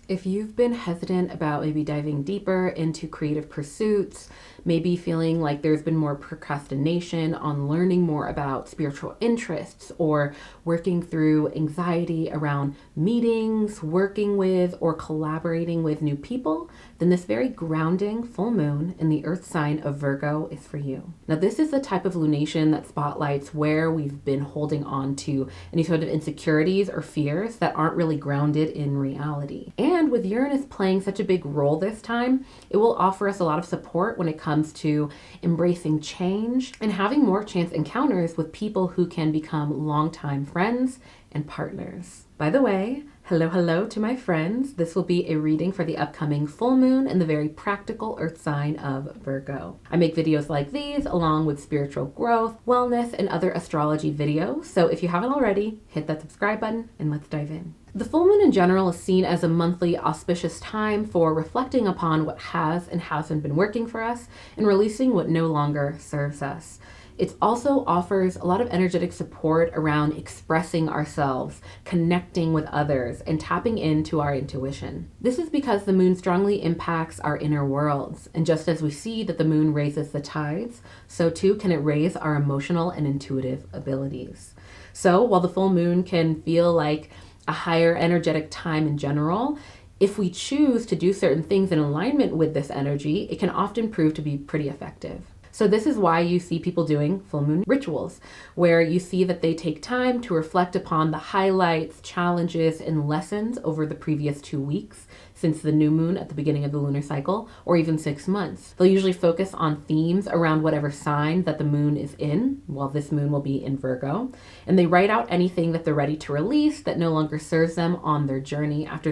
If you've been hesitant about maybe diving deeper into creative pursuits, maybe feeling like there's been more procrastination on learning more about spiritual interests, or working through anxiety around meetings, working with, or collaborating with new people, then this very grounding full moon in the earth sign of Virgo is for you. Now, this is the type of lunation that spotlights where we've been holding on to any sort of insecurities or fears that aren't really grounded in reality. And with Uranus playing such a big role this time, it will offer us a lot of support when it comes to embracing change and having more chance encounters with people who can become longtime friends and partners. By the way, hello to my friends. This will be a reading for the upcoming full moon in the very practical earth sign of Virgo. I make videos like these along with spiritual growth, wellness, and other astrology videos. So if you haven't already, hit that subscribe button and let's dive in. The full moon in general is seen as a monthly auspicious time for reflecting upon what has and hasn't been working for us and releasing what no longer serves us. It also offers a lot of energetic support around expressing ourselves, connecting with others, and tapping into our intuition. This is because the moon strongly impacts our inner worlds. And just as we see that the moon raises the tides, so too can it raise our emotional and intuitive abilities. So while the full moon can feel like a higher energetic time in general, if we choose to do certain things in alignment with this energy, it can often prove to be pretty effective. So this is why you see people doing full moon rituals, where you see that they take time to reflect upon the highlights, challenges, and lessons over the previous 2 weeks since the new moon at the beginning of the lunar cycle, or even 6 months. They'll usually focus on themes around whatever sign that the moon is in. Well, this moon will be in Virgo. And they write out anything that they're ready to release that no longer serves them on their journey after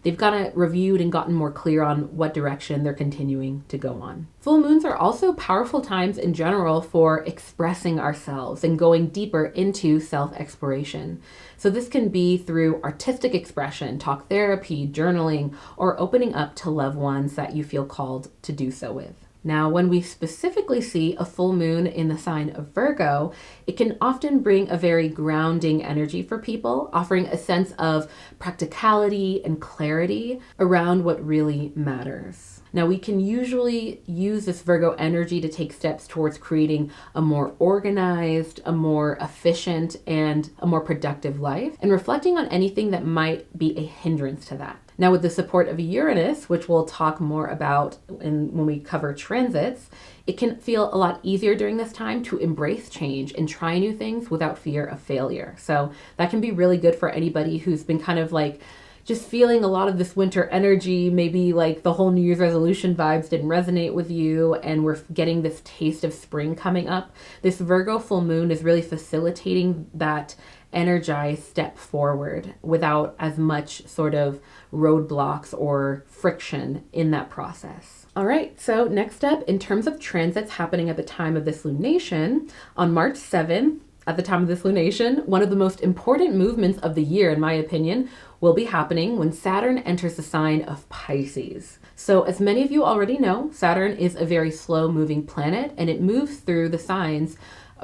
they've gotten reviewed and gotten more clear on what direction they're continuing to go on. Full moons are also powerful times in general for expressing ourselves and going deeper into self-exploration. So this can be through artistic expression, talk therapy, journaling, or opening up to loved ones that you feel called to do so with. Now, when we specifically see a full moon in the sign of Virgo, it can often bring a very grounding energy for people, offering a sense of practicality and clarity around what really matters. Now, we can usually use this Virgo energy to take steps towards creating a more organized, a more efficient, and a more productive life, and reflecting on anything that might be a hindrance to that. Now, with the support of Uranus, which we'll talk more about when we cover transits, it can feel a lot easier during this time to embrace change and try new things without fear of failure. So that can be really good for anybody who's been kind of like just feeling a lot of this winter energy, maybe like the whole New Year's resolution vibes didn't resonate with you and we're getting this taste of spring coming up. This Virgo full moon is really facilitating that energized step forward without as much sort of roadblocks or friction in that process. All right, so next up, in terms of transits happening at the time of this lunation, on March 7th, at the time of this lunation, one of the most important movements of the year, in my opinion, will be happening when Saturn enters the sign of Pisces. So as many of you already know, Saturn is a very slow moving planet and it moves through the signs.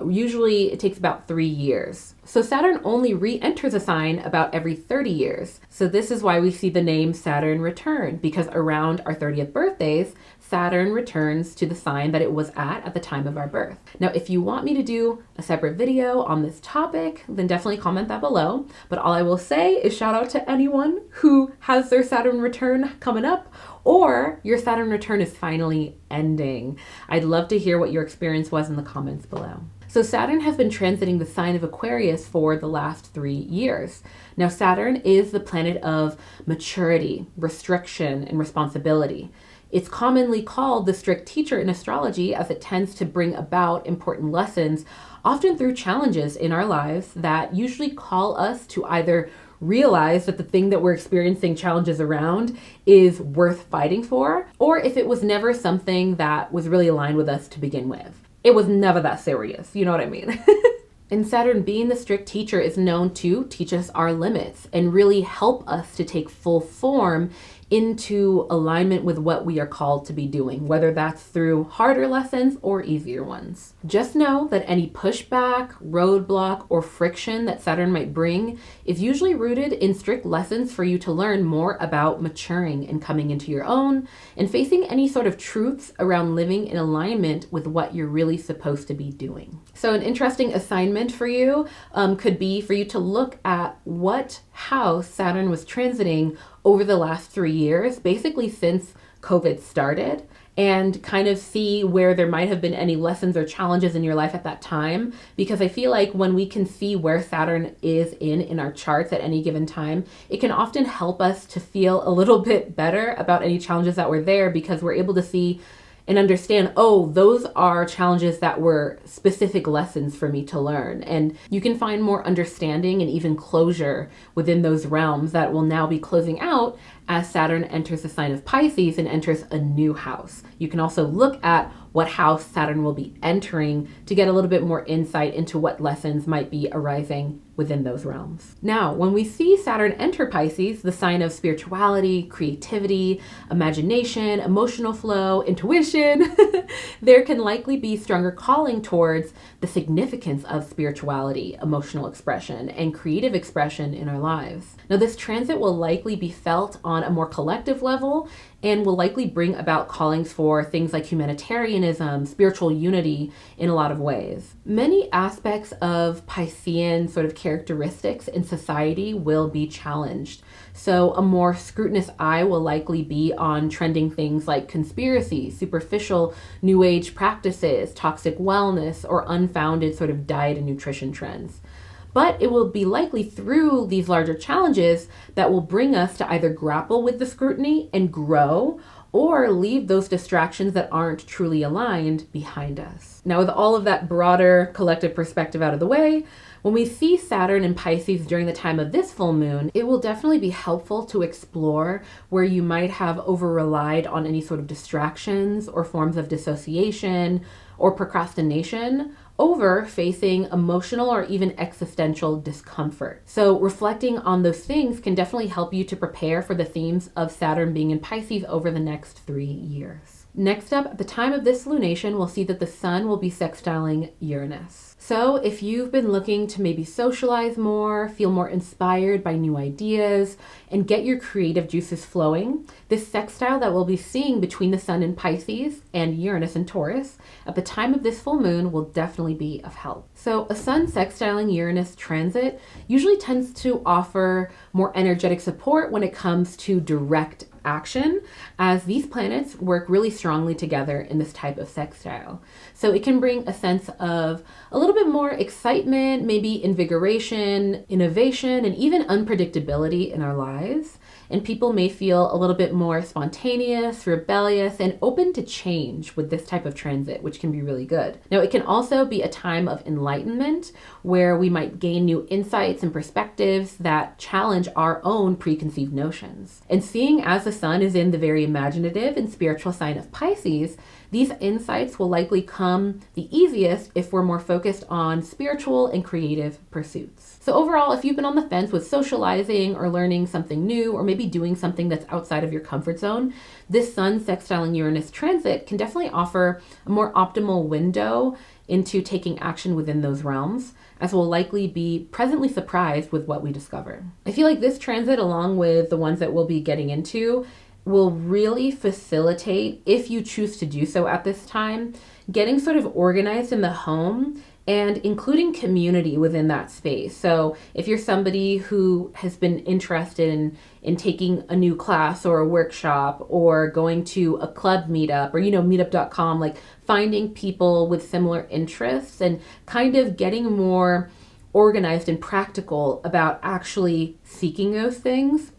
Usually it takes about 3 years. So Saturn only re-enters a sign about every 30 years. So this is why we see the name Saturn return, because around our 30th birthdays, Saturn returns to the sign that it was at the time of our birth. Now, if you want me to do a separate video on this topic, then definitely comment that below. But all I will say is shout out to anyone who has their Saturn return coming up, or your Saturn return is finally ending. I'd love to hear what your experience was in the comments below. So Saturn has been transiting the sign of Aquarius for the last 3 years. Now, Saturn is the planet of maturity, restriction, and responsibility. It's commonly called the strict teacher in astrology as it tends to bring about important lessons, often through challenges in our lives that usually call us to either realize that the thing that we're experiencing challenges around is worth fighting for, or if it was never something that was really aligned with us to begin with. It was never that serious, you know what I mean? And Saturn, being the strict teacher, is known to teach us our limits and really help us to take full form into alignment with what we are called to be doing, whether that's through harder lessons or easier ones. Just know that any pushback, roadblock, or friction that Saturn might bring is usually rooted in strict lessons for you to learn more about maturing and coming into your own and facing any sort of truths around living in alignment with what you're really supposed to be doing. So an interesting assignment for you could be for you to look at what house Saturn was transiting over the last 3 years, basically since COVID started, and kind of see where there might have been any lessons or challenges in your life at that time. Because I feel like when we can see where Saturn is in our charts at any given time, it can often help us to feel a little bit better about any challenges that were there, because we're able to see and understand, oh, those are challenges that were specific lessons for me to learn. And you can find more understanding and even closure within those realms that will now be closing out as Saturn enters the sign of Pisces and enters a new house. You can also look at what house Saturn will be entering to get a little bit more insight into what lessons might be arising within those realms. Now, when we see Saturn enter Pisces, the sign of spirituality, creativity, imagination, emotional flow, intuition, there can likely be stronger calling towards the significance of spirituality, emotional expression, and creative expression in our lives. Now, this transit will likely be felt on a more collective level and will likely bring about callings for things like humanitarianism, spiritual unity in a lot of ways. Many aspects of Piscean sort of characteristics in society will be challenged. So a more scrutinous eye will likely be on trending things like conspiracy, superficial new age practices, toxic wellness, or unfounded sort of diet and nutrition trends. But it will be likely through these larger challenges that will bring us to either grapple with the scrutiny and grow, or leave those distractions that aren't truly aligned behind us. Now, with all of that broader collective perspective out of the way, when we see Saturn in Pisces during the time of this full moon, it will definitely be helpful to explore where you might have over-relied on any sort of distractions or forms of dissociation or procrastination over facing emotional or even existential discomfort. So reflecting on those things can definitely help you to prepare for the themes of Saturn being in Pisces over the next 3 years. Next up, at the time of this lunation, we'll see that the sun will be sextiling Uranus. So if you've been looking to maybe socialize more, feel more inspired by new ideas, and get your creative juices flowing, this sextile that we'll be seeing between the sun in Pisces and Uranus in Taurus at the time of this full moon will definitely be of help. So a sun sextiling Uranus transit usually tends to offer more energetic support when it comes to direct action, as these planets work really strongly together in this type of sextile. So it can bring a sense of a little bit more excitement, maybe invigoration, innovation, and even unpredictability in our lives. And people may feel a little bit more spontaneous, rebellious, and open to change with this type of transit, which can be really good. Now, it can also be a time of enlightenment where we might gain new insights and perspectives that challenge our own preconceived notions. And seeing as the sun is in the very imaginative and spiritual sign of Pisces, these insights will likely come the easiest if we're more focused on spiritual and creative pursuits. So overall, if you've been on the fence with socializing or learning something new, or maybe doing something that's outside of your comfort zone, this sun sextiling Uranus transit can definitely offer a more optimal window into taking action within those realms, as we'll likely be presently surprised with what we discover. I feel like this transit, along with the ones that we'll be getting into, will really facilitate, if you choose to do so at this time, getting sort of organized in the home and including community within that space. So if you're somebody who has been interested in taking a new class or a workshop or going to a club meetup or, meetup.com, like finding people with similar interests and kind of getting more organized and practical about actually seeking those things,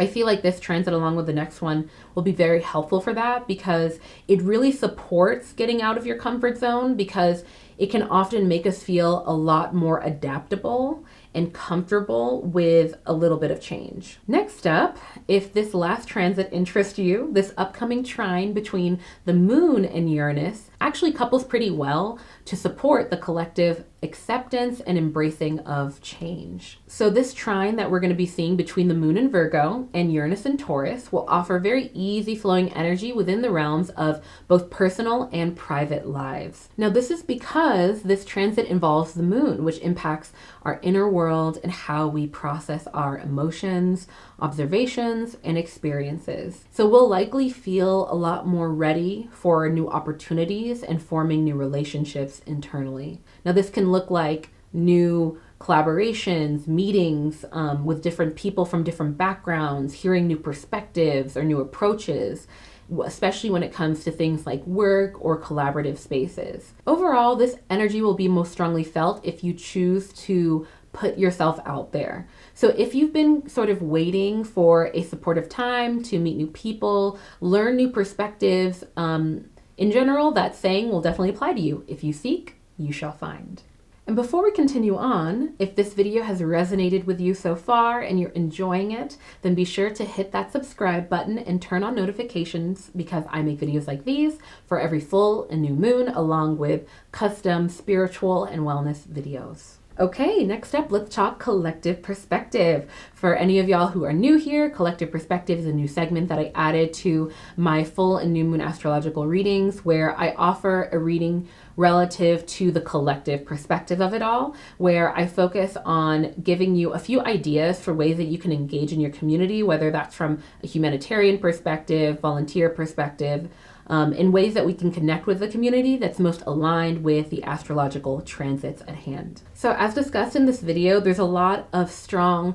I feel like this transit, along with the next one, will be very helpful for that, because it really supports getting out of your comfort zone, because it can often make us feel a lot more adaptable and comfortable with a little bit of change. Next up, if this last transit interests you, this upcoming trine between the moon and Uranus actually couples pretty well to support the collective acceptance and embracing of change. So this trine that we're going to be seeing between the moon in Virgo and Uranus in Taurus will offer very easy flowing energy within the realms of both personal and private lives. Now this is because this transit involves the moon, which impacts our inner world and how we process our emotions, observations, and experiences. So we'll likely feel a lot more ready for new opportunities and forming new relationships internally. Now this can look like new collaborations, meetings with different people from different backgrounds, hearing new perspectives or new approaches, especially when it comes to things like work or collaborative spaces. Overall, this energy will be most strongly felt if you choose to put yourself out there. So if you've been sort of waiting for a supportive time to meet new people, learn new perspectives, in general, that saying will definitely apply to you. If you seek, you shall find. And before we continue on, if this video has resonated with you so far and you're enjoying it, then be sure to hit that subscribe button and turn on notifications, because I make videos like these for every full and new moon, along with custom spiritual and wellness videos. Okay, next up, let's talk collective perspective. For any of y'all who are new here, collective perspective is a new segment that I added to my full and new moon astrological readings, where I offer a reading relative to the collective perspective of it all, where I focus on giving you a few ideas for ways that you can engage in your community, whether that's from a humanitarian perspective, volunteer perspective, in ways that we can connect with the community that's most aligned with the astrological transits at hand. So as discussed in this video, there's a lot of strong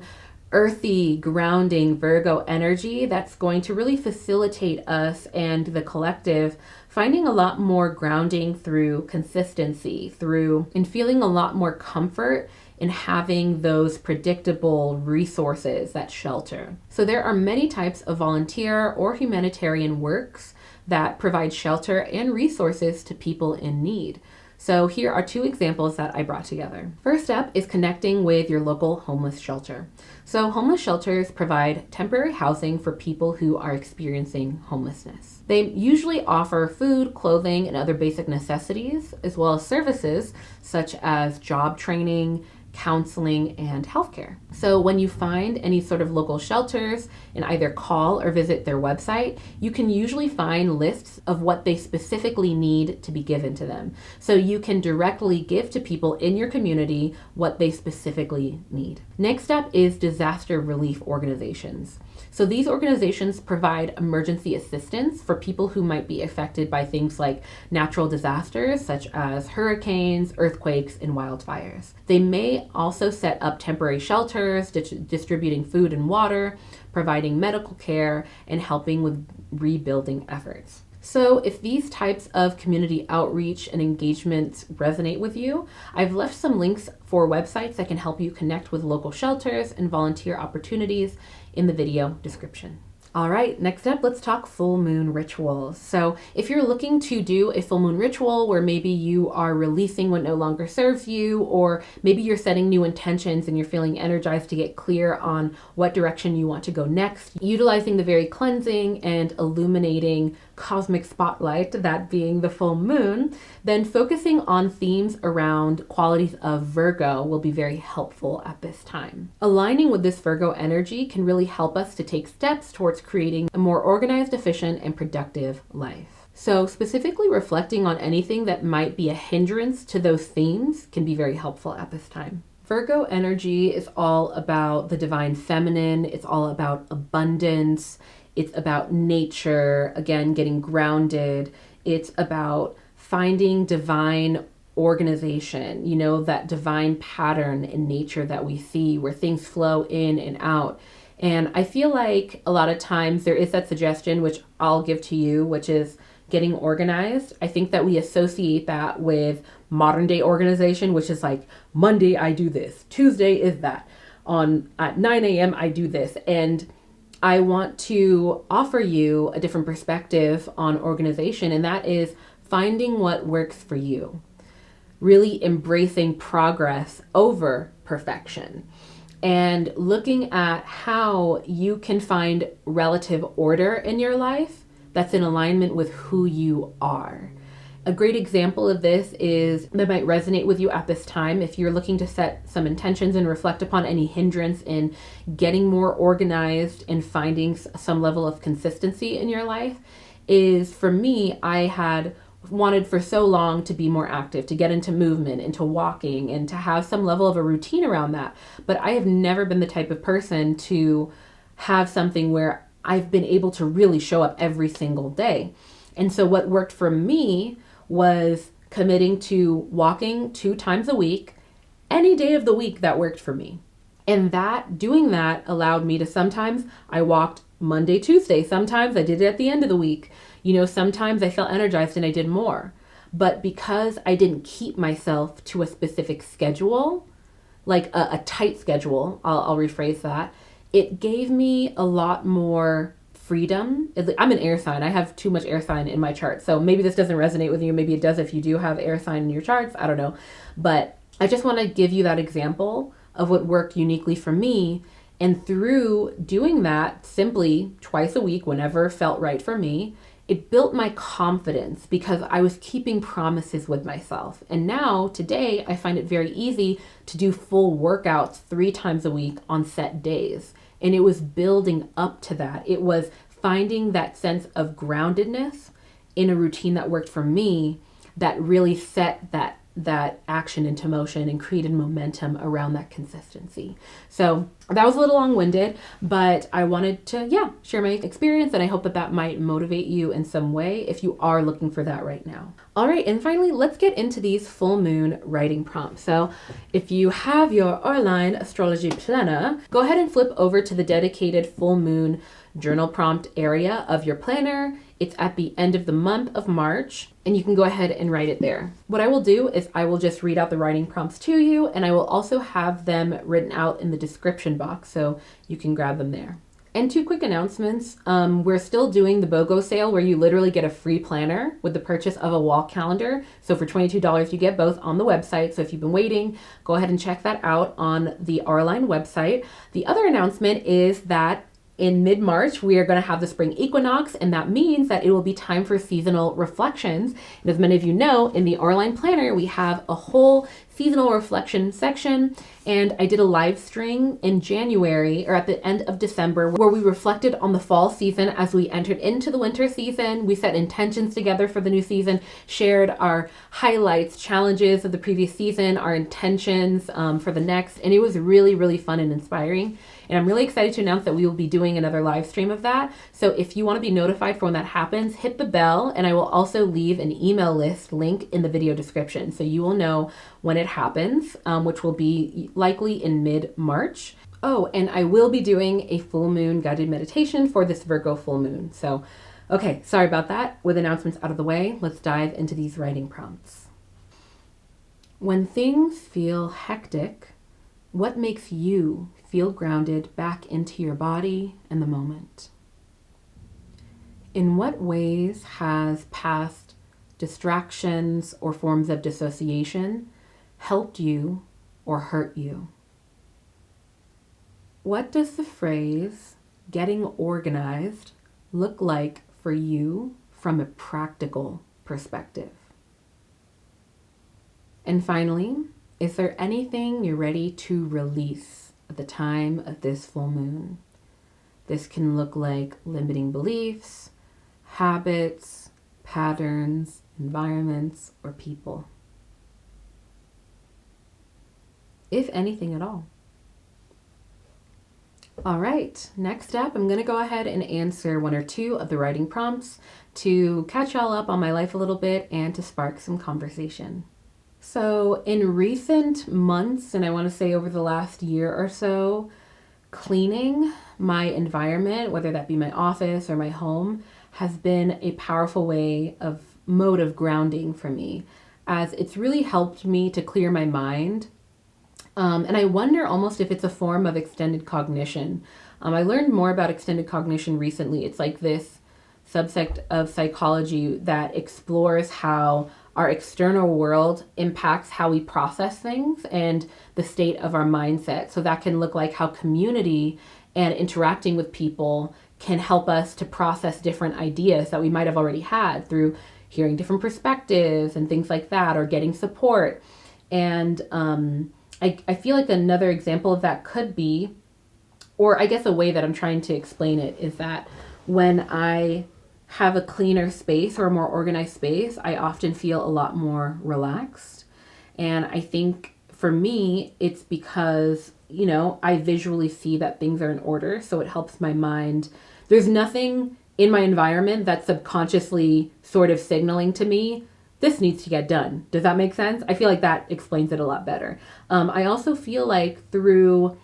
earthy, grounding Virgo energy that's going to really facilitate us and the collective finding a lot more grounding through consistency, and feeling a lot more comfort in having those predictable resources that shelter. So there are many types of volunteer or humanitarian works that provide shelter and resources to people in need. So here are two examples that I brought together. First up is connecting with your local homeless shelter. So homeless shelters provide temporary housing for people who are experiencing homelessness. They usually offer food, clothing, and other basic necessities, as well as services such as job training, counseling, and healthcare. So when you find any sort of local shelters and either call or visit their website, you can usually find lists of what they specifically need to be given to them. So you can directly give to people in your community what they specifically need. Next up is disaster relief organizations. So these organizations provide emergency assistance for people who might be affected by things like natural disasters such as hurricanes, earthquakes, and wildfires. They may also set up temporary shelters, distributing food and water, providing medical care, and helping with rebuilding efforts. So if these types of community outreach and engagements resonate with you, I've left some links for websites that can help you connect with local shelters and volunteer opportunities in the video description. All right, next up, let's talk full moon rituals. So if you're looking to do a full moon ritual where maybe you are releasing what no longer serves you, or maybe you're setting new intentions and you're feeling energized to get clear on what direction you want to go next, utilizing the very cleansing and illuminating cosmic spotlight, that being the full moon, then focusing on themes around qualities of Virgo will be very helpful at this time. Aligning with this Virgo energy can really help us to take steps towards creating a more organized, efficient, and productive life. So specifically reflecting on anything that might be a hindrance to those themes can be very helpful at this time. Virgo energy is all about the divine feminine. It's all about abundance. It's about nature, again, getting grounded. It's about finding divine organization, that divine pattern in nature that we see where things flow in and out. And I feel like a lot of times there is that suggestion, which I'll give to you, which is getting organized. I think that we associate that with modern day organization, which is like Monday I do this, Tuesday is that, at 9 a.m. I do this. And I want to offer you a different perspective on organization, and that is finding what works for you. Really embracing progress over perfection and looking at how you can find relative order in your life that's in alignment with who you are. A great example of this is that might resonate with you at this time if you're looking to set some intentions and reflect upon any hindrance in getting more organized and finding some level of consistency in your life. Is for me, I had wanted for so long to be more active, to get into movement, into walking, and to have some level of a routine around that. But I have never been the type of person to have something where I've been able to really show up every single day. And so what worked for me was committing to walking 2 times a week, any day of the week that worked for me. And doing that allowed me to, sometimes I walked Monday, Tuesday, sometimes I did it at the end of the week. Sometimes I felt energized and I did more. But because I didn't keep myself to a specific schedule, like a tight schedule, I'll rephrase that, it gave me a lot more freedom. I'm an air sign. I have too much air sign in my chart. So maybe this doesn't resonate with you. Maybe it does if you do have air sign in your charts. I don't know. But I just want to give you that example of what worked uniquely for me. And through doing that simply twice a week, whenever felt right for me, it built my confidence because I was keeping promises with myself. And now today, I find it very easy to do full workouts 3 times a week on set days. And it was building up to that. It was finding that sense of groundedness in a routine that worked for me that really set that action into motion and created momentum around that consistency. So that was a little long-winded, but I wanted to, share my experience, and I hope that might motivate you in some way if you are looking for that right now. All right, and finally, let's get into these full moon writing prompts. So if you have your Auralign Astrology Planner, go ahead and flip over to the dedicated full moon journal prompt area of your planner. It's at the end of the month of March, and you can go ahead and write it there. What I will do is I will just read out the writing prompts to you, and I will also have them written out in the description box so you can grab them there. And 2 quick announcements. We're still doing the BOGO sale where you literally get a free planner with the purchase of a wall calendar. So for $22, you get both on the website. So if you've been waiting, go ahead and check that out on the Auralign website. The other announcement is that in mid-March, we are going to have the spring equinox, and that means that it will be time for seasonal reflections. And as many of you know, in the Auralign Planner, we have a whole seasonal reflection section, and I did a live stream in January or at the end of December where we reflected on the fall season as we entered into the winter season. We set intentions together for the new season, shared our highlights, challenges of the previous season, our intentions for the next, and it was really, really fun and inspiring. And I'm really excited to announce that we will be doing another live stream of that. So if you want to be notified for when that happens, hit the bell, and I will also leave an email list link in the video description. So you will know when it happens, which will be likely in mid-March. Oh, and I will be doing a full moon guided meditation for this Virgo full moon. So, okay, sorry about that. With announcements out of the way, let's dive into these writing prompts. When things feel hectic, what makes you feel grounded back into your body and the moment? In what ways has past distractions or forms of dissociation helped you or hurt you? What does the phrase getting organized look like for you from a practical perspective? And finally, is there anything you're ready to release at the time of this full moon? This can look like limiting beliefs, habits, patterns, environments, or people. If anything at all. All right, next up, I'm going to go ahead and answer 1 or 2 of the writing prompts to catch y'all up on my life a little bit and to spark some conversation. So in recent months, and I want to say over the last year or so, cleaning my environment, whether that be my office or my home, has been a powerful mode of grounding for me, as it's really helped me to clear my mind. And I wonder almost if it's a form of extended cognition. I learned more about extended cognition recently. It's like this subsect of psychology that explores how our external world impacts how we process things and the state of our mindset. So that can look like how community and interacting with people can help us to process different ideas that we might have already had through hearing different perspectives and things like that, or getting support. And I feel like another example of that could be, or I guess a way that I'm trying to explain it is that when I have a cleaner space or a more organized space, I often feel a lot more relaxed. And I think for me, it's because, you know, I visually see that things are in order. So it helps my mind. There's nothing in my environment that's subconsciously sort of signaling to me, this needs to get done. Does that make sense? I feel like that explains it a lot better. I also feel like through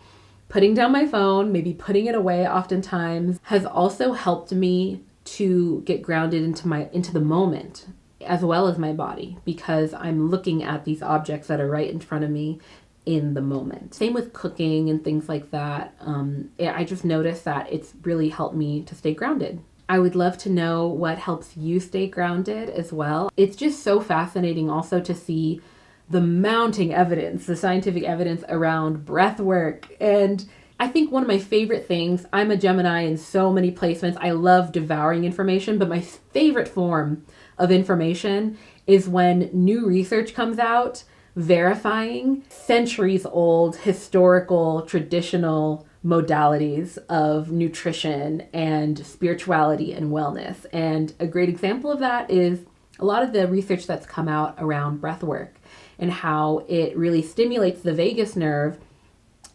putting down my phone, maybe putting it away oftentimes, has also helped me to get grounded into the moment, as well as my body, because I'm looking at these objects that are right in front of me in the moment. Same with cooking and things like that. I just noticed that it's really helped me to stay grounded. I would love to know what helps you stay grounded as well. It's just so fascinating also to see the mounting evidence, the scientific evidence around breath work. And I think one of my favorite things, I'm a Gemini in so many placements. I love devouring information, but my favorite form of information is when new research comes out verifying centuries old historical traditional modalities of nutrition and spirituality and wellness. And a great example of that is a lot of the research that's come out around breath work and how it really stimulates the vagus nerve,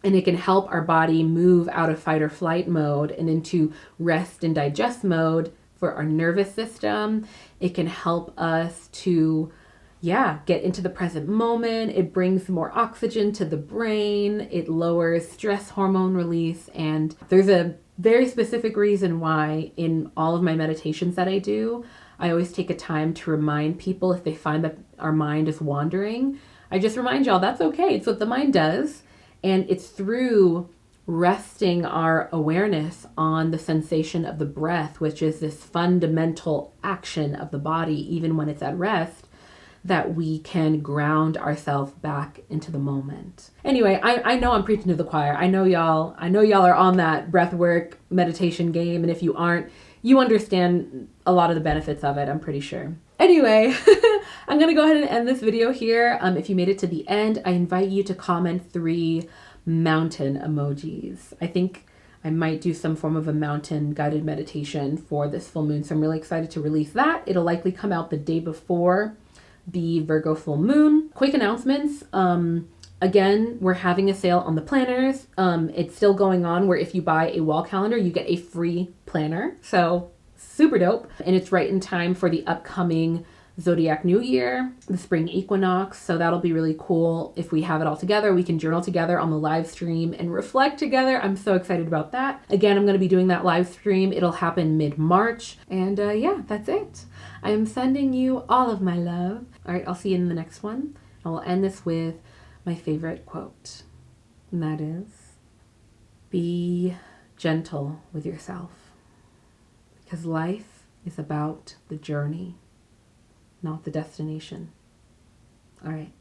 and it can help our body move out of fight or flight mode and into rest and digest mode for our nervous system. It can help us to get into the present moment. It brings more oxygen to the brain. It lowers stress hormone release. And there's a very specific reason why in all of my meditations that I do, I always take a time to remind people if they find that our mind is wandering. I just remind y'all that's okay. It's what the mind does. And it's through resting our awareness on the sensation of the breath, which is this fundamental action of the body, even when it's at rest, that we can ground ourselves back into the moment. Anyway, I know I'm preaching to the choir. I know y'all are on that breath work meditation game. And if you aren't, you understand a lot of the benefits of it, I'm pretty sure. Anyway, I'm going to go ahead and end this video here. If you made it to the end, I invite you to comment 3 mountain emojis. I think I might do some form of a mountain guided meditation for this full moon. So I'm really excited to release that. It'll likely come out the day before the Virgo full moon. Quick announcements. Again, we're having a sale on the planners. It's still going on where if you buy a wall calendar, you get a free planner. So super dope. And it's right in time for the upcoming zodiac new year, the spring equinox. So that'll be really cool. If we have it all together, we can journal together on the live stream and reflect together. I'm so excited about that. Again, I'm going to be doing that live stream. It'll happen mid-March. And that's it. I am sending you all of my love. All right, I'll see you in the next one. I will end this with my favorite quote. And that is, be gentle with yourself. Because life is about the journey, not the destination. All right.